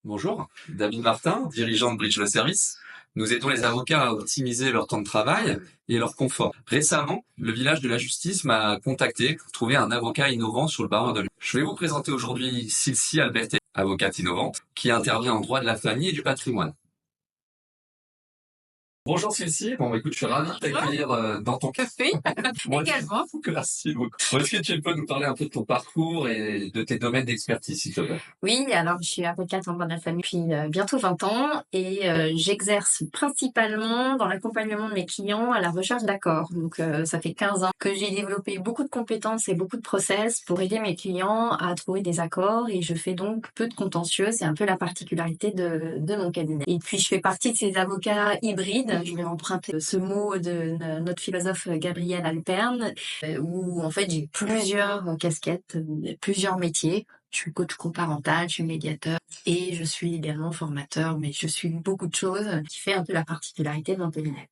Bonjour, David Martin, dirigeant de Bridge le Service. Nous aidons les avocats à optimiser leur temps de travail et leur confort. Récemment, le village de la justice m'a contacté pour trouver un avocat innovant sur le barreau de Lyon. Je vais vous présenter aujourd'hui Cilci Alberté, avocate innovante, qui intervient en droit de la famille et du patrimoine. Bonjour Cilci, écoute, je suis ravi de t'accueillir dans ton café. Également. Merci beaucoup. Est-ce que tu peux nous parler un peu de ton parcours et de tes domaines d'expertise, s'il te plaît? Oui, alors je suis avocate en droit de la famille depuis bientôt 20 ans et j'exerce principalement dans l'accompagnement de mes clients à la recherche d'accords. Donc ça fait 15 ans que j'ai développé beaucoup de compétences et beaucoup de process pour aider mes clients à trouver des accords et je fais donc peu de contentieux. C'est un peu la particularité de mon cabinet. Et puis je fais partie de ces avocats hybrides. Je vais emprunter ce mot de notre philosophe Gabriel Alpern, où en fait j'ai plusieurs casquettes, plusieurs métiers. Je suis coach coparental, je suis médiateur et je suis également formateur, mais je suis beaucoup de choses qui fait un peu la particularité de mon cabinet.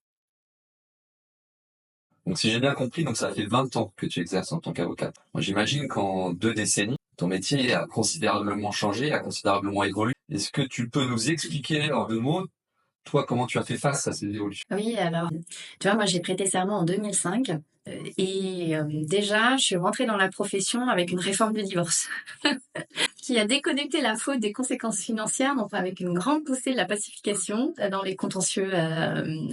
Donc si j'ai bien compris, donc ça fait 20 ans que tu exerces en tant qu'avocate. Moi j'imagine qu'en 2 décennies, ton métier a considérablement changé, a considérablement évolué. Est-ce que tu peux nous expliquer en 2 mots, toi, comment tu as fait face à ces évolutions? Oui, alors, tu vois, moi j'ai prêté serment en 2005 et déjà je suis rentrée dans la profession avec une réforme du divorce. Qui a déconnecté la faute des conséquences financières, donc avec une grande poussée de la pacification dans les contentieux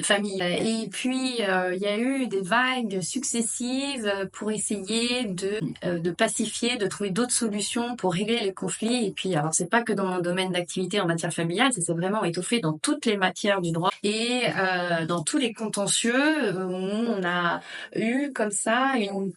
familiaux. Et puis il y a eu des vagues successives pour essayer de pacifier, de trouver d'autres solutions pour régler les conflits. Et puis alors c'est pas que dans mon domaine d'activité en matière familiale, c'est vraiment étoffé dans toutes les matières du droit et dans tous les contentieux où on a eu comme ça une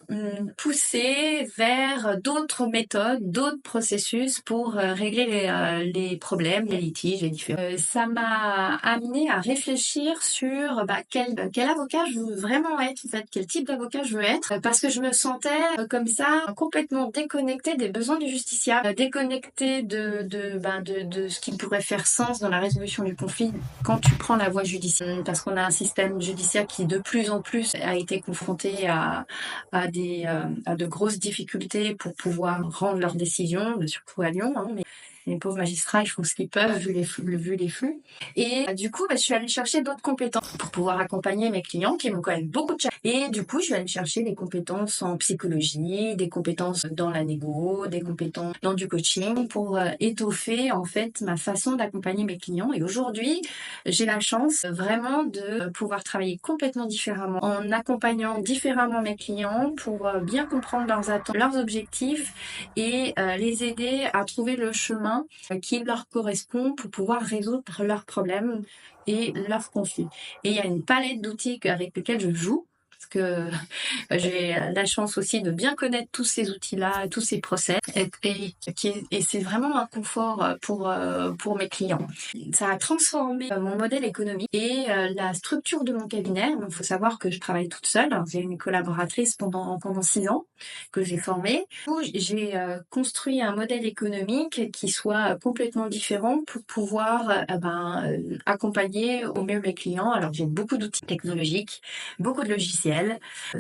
poussée vers d'autres méthodes, d'autres processus pour régler les problèmes, les litiges, les différends. Ça m'a amené à réfléchir sur quel avocat je veux vraiment être, en fait, quel type d'avocat je veux être, parce que je me sentais comme ça complètement déconnectée des besoins du justiciable, déconnectée de ce qui pourrait faire sens dans la résolution du conflit quand tu prends la voie judiciaire, parce qu'on a un système judiciaire qui de plus en plus a été confronté à de grosses difficultés pour pouvoir rendre leurs décisions, surtout à Lyon, hein, mais les pauvres magistrats, ils font ce qu'ils peuvent vu les flux. Et du coup, je suis allée chercher d'autres compétences pour pouvoir accompagner mes clients qui m'ont quand même beaucoup de challenge. Et du coup, je suis allée chercher des compétences en psychologie, des compétences dans la négo, des compétences dans du coaching pour étoffer en fait ma façon d'accompagner mes clients. Et aujourd'hui, j'ai la chance vraiment de pouvoir travailler complètement différemment en accompagnant différemment mes clients pour bien comprendre leurs attentes, leurs objectifs et les aider à trouver le chemin qui leur correspond pour pouvoir résoudre leurs problèmes et leurs conflits. Et il y a une palette d'outils avec lesquels je joue, parce que j'ai la chance aussi de bien connaître tous ces outils-là, tous ces process, et c'est vraiment un confort pour mes clients. Ça a transformé mon modèle économique et la structure de mon cabinet. Il faut savoir que je travaille toute seule. J'ai une collaboratrice pendant 6 ans que j'ai formée. J'ai construit un modèle économique qui soit complètement différent pour pouvoir accompagner au mieux mes clients. Alors j'ai beaucoup d'outils technologiques, beaucoup de logiciels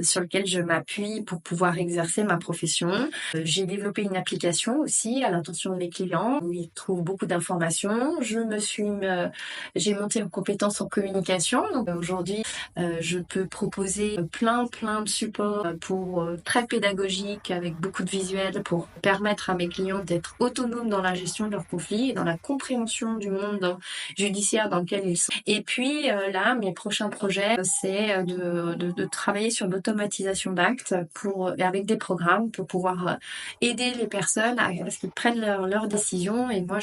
sur lesquels je m'appuie pour pouvoir exercer ma profession. J'ai développé une application aussi à l'intention de mes clients où ils trouvent beaucoup d'informations. J'ai monté en compétences en communication. Donc aujourd'hui, je peux proposer plein de supports pour très pédagogiques avec beaucoup de visuels pour permettre à mes clients d'être autonomes dans la gestion de leurs conflits et dans la compréhension du monde judiciaire dans lequel ils sont. Et puis là, mes prochains projets, c'est de travailler sur l'automatisation d'actes avec des programmes pour pouvoir aider les personnes à ce qu'ils prennent leurs décisions. Et moi,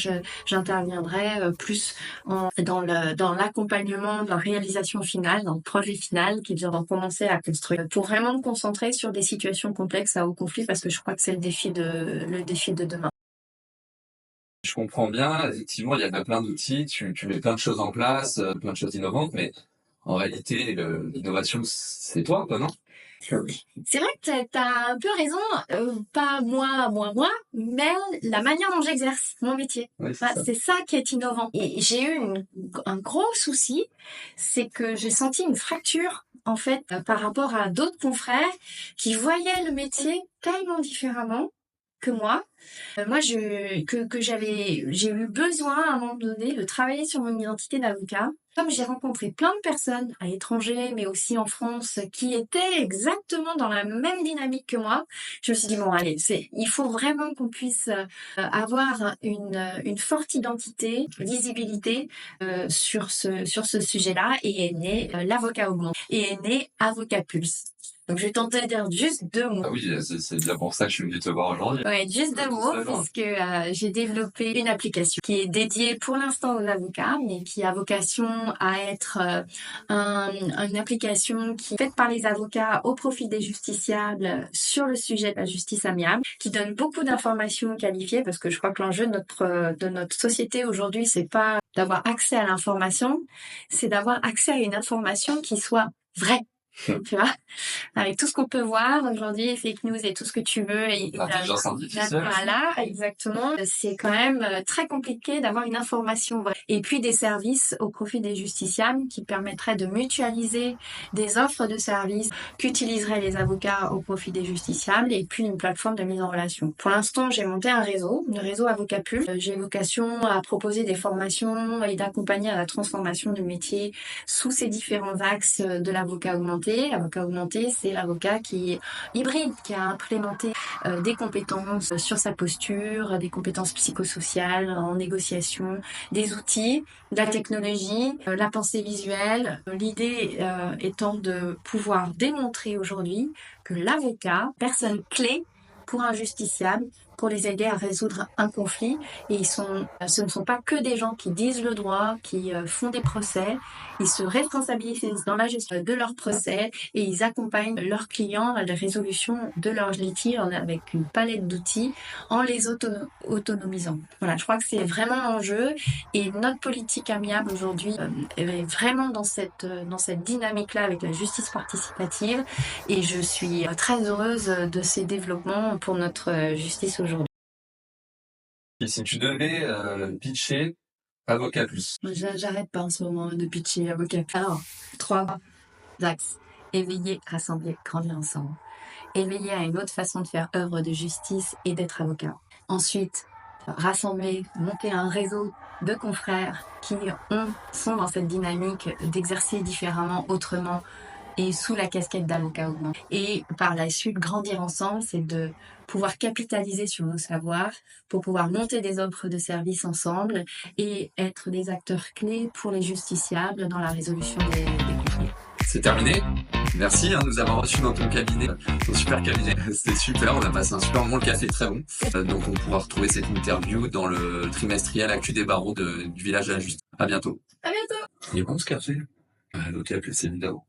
j'interviendrai plus dans l'accompagnement de la réalisation finale, dans le projet final qu'ils vont commencer à construire, pour vraiment me concentrer sur des situations complexes à haut conflit, parce que je crois que c'est le défi de demain. Je comprends bien, effectivement, il y a plein d'outils, tu mets plein de choses en place, plein de choses innovantes, mais en réalité, l'innovation, c'est toi, quoi, non? C'est vrai que t'as un peu raison, pas moi, mais la manière dont j'exerce mon métier. Oui, c'est ça. C'est ça qui est innovant. Et j'ai eu un gros souci, c'est que j'ai senti une fracture, en fait, par rapport à d'autres confrères qui voyaient le métier tellement différemment que moi. J'ai eu besoin à un moment donné de travailler sur mon identité d'avocat. Comme j'ai rencontré plein de personnes à l'étranger, mais aussi en France, qui étaient exactement dans la même dynamique que moi, je me suis dit bon allez, il faut vraiment qu'on puisse avoir une forte identité, visibilité sur ce sujet-là, et est né l'avocat augmenté, et est né Avocat Pulse. Donc je vais tenter de dire juste 2 mots. Ah oui, c'est bien pour ça que je suis venu te voir aujourd'hui. Ouais, juste 2 mots, puisque j'ai développé une application qui est dédiée pour l'instant aux avocats, mais qui a vocation à être une application qui est faite par les avocats au profit des justiciables sur le sujet de la justice amiable, qui donne beaucoup d'informations qualifiées, parce que je crois que l'enjeu de notre société aujourd'hui, c'est pas d'avoir accès à l'information, c'est d'avoir accès à une information qui soit vraie. Tu vois, avec tout ce qu'on peut voir aujourd'hui, fake news et tout ce que tu veux, et l'intelligence artificielle. Voilà, exactement. C'est quand même très compliqué d'avoir une information vraie. Et puis des services au profit des justiciables qui permettraient de mutualiser des offres de services qu'utiliseraient les avocats au profit des justiciables, et puis une plateforme de mise en relation. Pour l'instant, j'ai monté le réseau Avocat Pulse. J'ai vocation à proposer des formations et d'accompagner à la transformation du métier sous ces différents axes de l'avocat augmenté. L'avocat augmenté, c'est l'avocat qui est hybride, qui a implémenté des compétences sur sa posture, des compétences psychosociales, en négociation, des outils, de la technologie, la pensée visuelle. L'idée étant de pouvoir démontrer aujourd'hui que l'avocat, personne clé pour un justiciable, pour les aider à résoudre un conflit. Et ce ne sont pas que des gens qui disent le droit, qui font des procès. Ils se responsabilisent dans la gestion de leurs procès, et ils accompagnent leurs clients à la résolution de leurs litiges avec une palette d'outils, en les autonomisant. Voilà, je crois que c'est vraiment l'enjeu, et notre politique amiable aujourd'hui est vraiment dans cette dynamique-là avec la justice participative, et je suis très heureuse de ces développements pour notre justice aujourd'hui. Et si tu devais pitcher Avocat Plus? J'arrête pas en ce moment de pitcher Avocat. Alors, 3 axes. Éveiller, rassembler, grandir ensemble. Éveiller à une autre façon de faire œuvre de justice et d'être avocat. Ensuite, rassembler, monter un réseau de confrères qui sont dans cette dynamique d'exercer différemment, autrement, et sous la casquette d'avocat augmenté. Et par la suite, grandir ensemble, c'est de pouvoir capitaliser sur nos savoirs pour pouvoir monter des offres de services ensemble et être des acteurs clés pour les justiciables dans la résolution des conflits. C'est terminé. Merci de nous avoir reçus dans ton cabinet, ton super cabinet. C'était super, on a passé un super moment, le café est très bon. Donc on pourra retrouver cette interview dans le trimestriel Actu des barreaux du village de la justice. À bientôt. À bientôt. Il est bon ce café? L'hôtel, c'est évidemment.